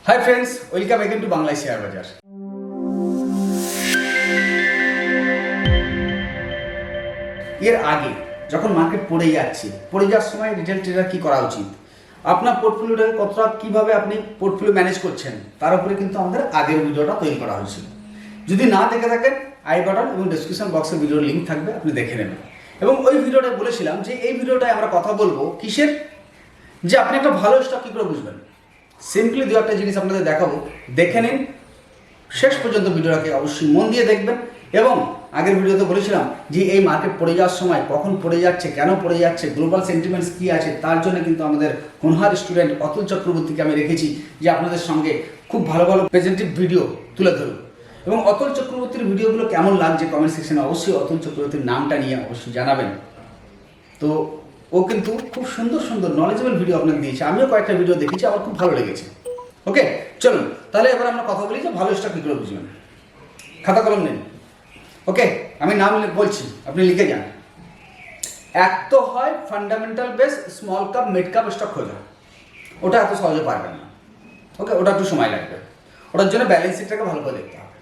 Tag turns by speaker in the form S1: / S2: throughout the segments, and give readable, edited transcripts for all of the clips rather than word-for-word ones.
S1: Hi friends, welcome again two Bangla share বাজার। এর আগে যখন মার্কেট পড়ে যাওয়ার সময় রিটেল ট্রেডার কি করা উচিত, আপনার পোর্টফোলিওটাকে কতটা কিভাবে আপনি পোর্টফোলিও ম্যানেজ করছেন তার উপরে কিন্তু আমাদের আগের ভিডিওটা তৈরি করা হয়েছিল। যদি না দেখে থাকেন, আই বাটন এবং ডিসক্রিপশন বক্সে ভিডিওর লিঙ্ক থাকবে, আপনি দেখে নেবেন। এবং ওই ভিডিওটা বলেছিলাম যে এই ভিডিওটায় আমরা কথা বলবো কিসের, যে আপনি একটা ভালো স্টক কী করে বুঝবেন। সিম্পলি দু একটা জিনিস আপনাদের দেখাবো, দেখে নিন, শেষ পর্যন্ত ভিডিওটাকে অবশ্যই মন দিয়ে দেখবেন। এবং আগের ভিডিওতে বলেছিলাম যে এই মার্কেট পড়ে যাওয়ার সময় কখন পড়ে যাচ্ছে, কেন পড়ে যাচ্ছে, গ্লোবাল সেন্টিমেন্টস কী আছে, তার জন্য কিন্তু আমাদের হোনহার স্টুডেন্ট অতুল চক্রবর্তীকে আমি রেখেছি যে আপনাদের সঙ্গে খুব ভালো ভালো প্রেজেন্টেটিভ ভিডিও তুলে ধরুন। এবং অতুল চক্রবর্তীর ভিডিওগুলো কেমন লাগছে কমেন্ট সেকশনে অবশ্যই অতুল চক্রবর্তীর নামটা নিয়ে অবশ্যই জানাবেন। তো ও কিন্তু খুব সুন্দর সুন্দর নলেজেবল ভিডিও আপনাকে দিয়েছে, আমিও কয়েকটা ভিডিও দেখেছি, আমার খুব ভালো লেগেছে। ওকে, চলুন তাহলে এবার আমরা কথা বলি যে ভালো স্টক কী করে বুঝবেন। খাতা কলম নিন। ওকে, আমি নাম বলছি, আপনি লিখে যান। এক তো হয় fundamental base small cup mid cup stock খোঁজা, ওটা এত সহজে পারবেন না। ওকে, ওটা একটু সময় লাগবে, ওটার জন্য ব্যালেন্স শিটটাকে ভালো করে দেখতে হবে।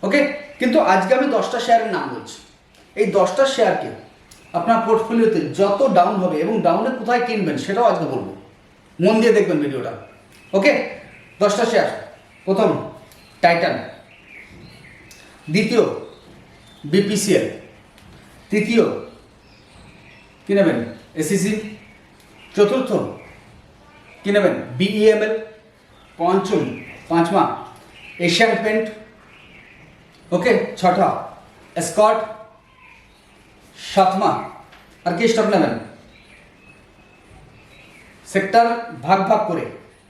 S1: ওকে, কিন্তু আজকে আমি 10টা শেয়ারের নাম বলছি। এই 10টা শেয়ারকে আপনার পোর্টফোলিওতে যত ডাউন হবে এবং ডাউনে কোথায় কিনবেন সেটাও আজকে বলবো, মন দিয়ে দেখবেন ভিডিওটা। ওকে, 10টা শেয়ার। প্রথম টাইটান, দ্বিতীয় বিপিসিএল, তৃতীয় কি নেবেন এসিসি, চতুর্থ কি নেবেন বিইএমএল, পাঁচমা এশিয়ান পেন্ট, ওকে, ছটা স্কট, সাতমা আর কি স্টক নেবেন সেক্টর ভাগ ভাগ করে।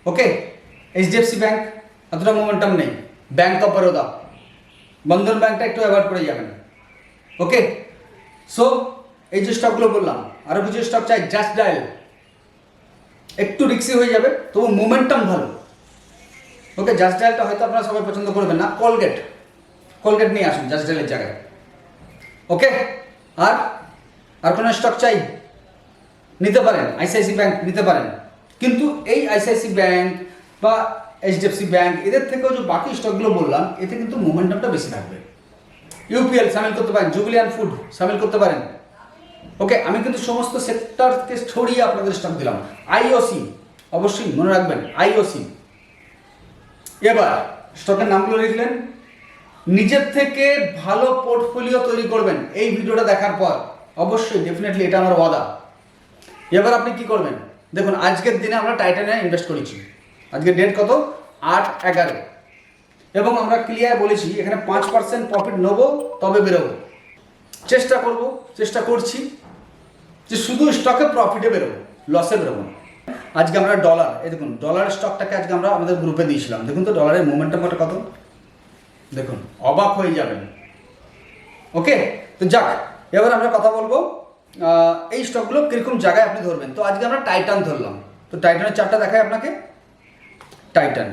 S1: ওকে, এইচডিএফসি ব্যাংক এতটা মোমেন্টাম নেই, ব্যাংক অফ বরোদা, বন্ধন ব্যাংকটা একটু অ্যাভয়েড করে যাবেন। ওকে, সো এই যে স্টকগুলো বললাম, আরও কিছু স্টক চাই, জাস্ট ডায়াল একটু রিক্সি হয়ে যাবে, তবু মোমেন্টাম ভালো। ওকে, জাস্ট ডায়ালটা হয়তো আপনারা সবাই পছন্দ করবেন না, কলগেট নিয়ে আসুন জাস্ট ডায়ালের জায়গায়। ওকে, আর কোনো স্টক চাই নিতে পারেন, আইসিআইসি ব্যাংক নিতে পারেন, কিন্তু এই আইসিআইসি ব্যাংক বা এইচডিএফসি ব্যাংক এদের থেকেও যে বাকি স্টকগুলো বললাম এতে কিন্তু মোমেন্টামটা বেশি থাকবে। ইউপিএল সামিল করতে পারেন, জুবিলিয়ান ফুড সামিল করতে পারেন। ওকে, আমি কিন্তু সমস্ত সেক্টরকে ছড়িয়ে আপনাদের স্টক দিলাম। আইওসি অবশ্যই মনে রাখবেন, আইওসি। এবার স্টকের নামগুলো লিখলেন, নিজের থেকে ভালো পোর্টফোলিও তৈরি করবেন এই ভিডিওটা দেখার পর, অবশ্যই ডেফিনেটলি এটা আমার ওয়াদা। এবার আপনি কি করবেন দেখুন, আজকের দিনে আমরা টাইটানে ইনভেস্ট করেছি, আজকের ডেট কত 8/11, এবং আমরা ক্লিয়ার বলেছি এখানে 5% প্রফিট নেবো তবে বেরোবো, চেষ্টা করছি যে শুধু স্টকে প্রফিটে বেরোবো, লসে বেরোবো না। আজকে আমরা ডলার, এই দেখুন ডলার স্টকটাকে আজকে আমরা আমাদের গ্রুপে দিয়েছিলাম, দেখুন তো ডলারের মোমেন্টামটা কত, দেখুন অবাক হয়ে যাবেন। ওকে, তো যাক, এবার আমরা কথা বলবো এই স্টকগুলো কীরকম জায়গায় আপনি ধরবেন। তো আজকে আমরা টাইটান ধরলাম, তো টাইটানের চার্টটা দেখাই আপনাকে। টাইটান,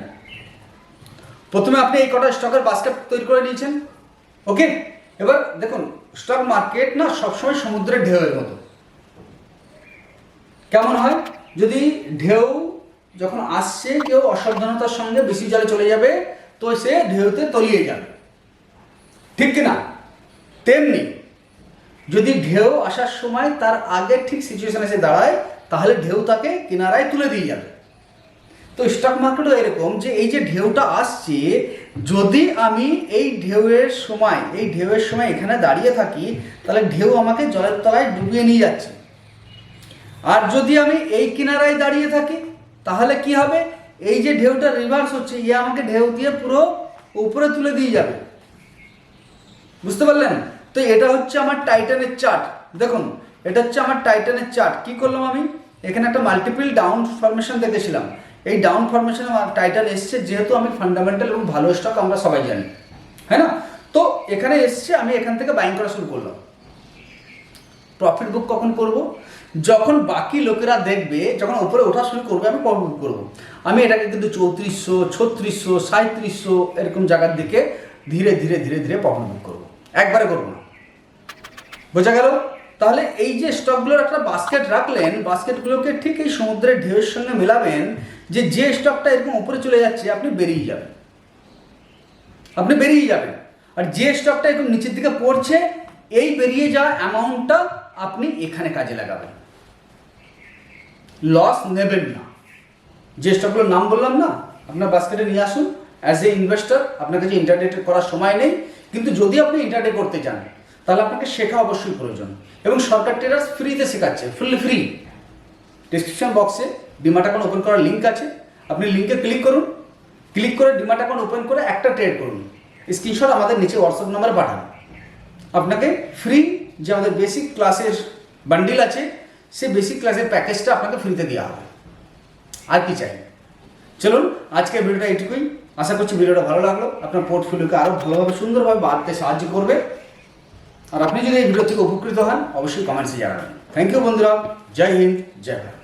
S1: প্রথমে আপনি এই কটা স্টকের বাস্কেট তৈরি করে নিয়েছেন। ওকে, এবার দেখুন স্টক মার্কেট না সবসময় সমুদ্রের ঢেউয়ের মতো। কেমন হয়, যদি ঢেউ যখন আসছে কেউ অসাবধানতার সঙ্গে বেশি জলে চলে যাবে তো সে ঢেউতে তলিয়ে যাবে, ঠিক কিনা? তেমনি যদি ঢেউ আসার সময় তার আগে ঠিক সিচুয়েশন এসে দাঁড়ায় তাহলে ঢেউ তাকে কিনারায় তুলে দিয়ে যাবে। তো স্টক মার্কেটও এরকম, যে এই যে ঢেউটা আসছে, যদি আমি এই ঢেউয়ের সময় এখানে দাঁড়িয়ে থাকি তাহলে ঢেউ আমাকে জলের তলায় ডুবিয়ে নিয়ে যাচ্ছে। আর যদি আমি এই কিনারায় দাঁড়িয়ে থাকি তাহলে কি হবে, এই যে ঢেউটা রিভার্স হচ্ছে, আমাকে ঢেউ দিয়ে পুরো উপরে তুলে দিয়ে যাবে। বুঝতে পারলেন? তো এটা হচ্ছে আমার টাইটানের চার্ট। দেখুন এটা হচ্ছে আমার টাইটানের চার্ট। কি করলাম আমি, এখানে একটা মাল্টিপল ডাউন ফরমেশন দেখেছিলাম, এই ডাউন ফরমেশনে আমার টাইটান এসছে, যেহেতু আমি ফান্ডামেন্টাল এবং ভালো স্টক আমরা সবাই জানি, হ্যাঁ না? তো এখানে এসছে, আমি এখান থেকে বাইং করা শুরু করলাম। প্রফিট বুক কখন করব, যখন বাকি লোকেরা দেখবে, যখন উপরে ওঠা শুরু করবে আমি প্রফিট বুক করবো। আমি এটাকে কিন্তু 3400, 3600, 3700 এরকম জায়গার দিকে ধীরে ধীরে ধীরে ধীরে প্রফিট বুক করবো, একবারে করবো না। বোঝা গেল? তাহলে এই যে স্টকগুলোর একটা বাস্কেট রাখলেন, বাস্কেটগুলোকে ঠিক এই সমুদ্রের ঢেউয়ের সঙ্গে মেলাবেন, যে স্টকটা এরকম উপরে চলে যাচ্ছে আপনি বেরিয়ে যাবেন, আর যে স্টকটা এরকম নিচের দিকে পড়ছে এই বেরিয়ে যাওয়া অ্যামাউন্টটা আপনি এখানে কাজে লাগাবেন, লস নেবেন না। যে স্টকগুলোর নাম বললাম না, আপনার বাস্কেটে নিয়ে আসুন। অ্যাজ এ ইনভেস্টর আপনার কাছে ইন্টারডে করার সময় নেই, কিন্তু যদি আপনি ইন্টারডে করতে চান তাহলে আপনাকে শেখা অবশ্যই প্রয়োজন, এবং সরকার ট্রেডার্স ফ্রিতে শেখাচ্ছে, ফুললি ফ্রি। ডিসক্রিপশন বক্সে ডিমাট অ্যাকাউন্ট ওপেন করার লিঙ্ক আছে, আপনি লিঙ্কে ক্লিক করুন, ক্লিক করে ডিমাট অ্যাকাউন্ট ওপেন করে একটা ট্রেড করুন, স্ক্রিনশট আমাদের নিচে হোয়াটসঅ্যাপ নাম্বারে পাঠান। আপনাকে ফ্রি যে আমাদের বেসিক ক্লাসের বান্ডিল আছে সেই বেসিক ক্লাসের প্যাকেজটা আপনাকে ফ্রিতে দেওয়া হবে। আর কি চাই? চলুন আজকের ভিডিওটা এইটুকুই। আশা করছি ভিডিওটা ভালো লাগলো, আপনার পোর্টফোলিওকে আরও ভালোভাবে সুন্দরভাবে বাড়তে সাহায্য করবে। আর আপনি যদি এই ভিডিও থেকে উপকৃত হন অবশ্যই কমেন্টসে জানাবেন। থ্যাংক ইউ বন্ধুরা, জয় হিন্দ, জয় ভারত।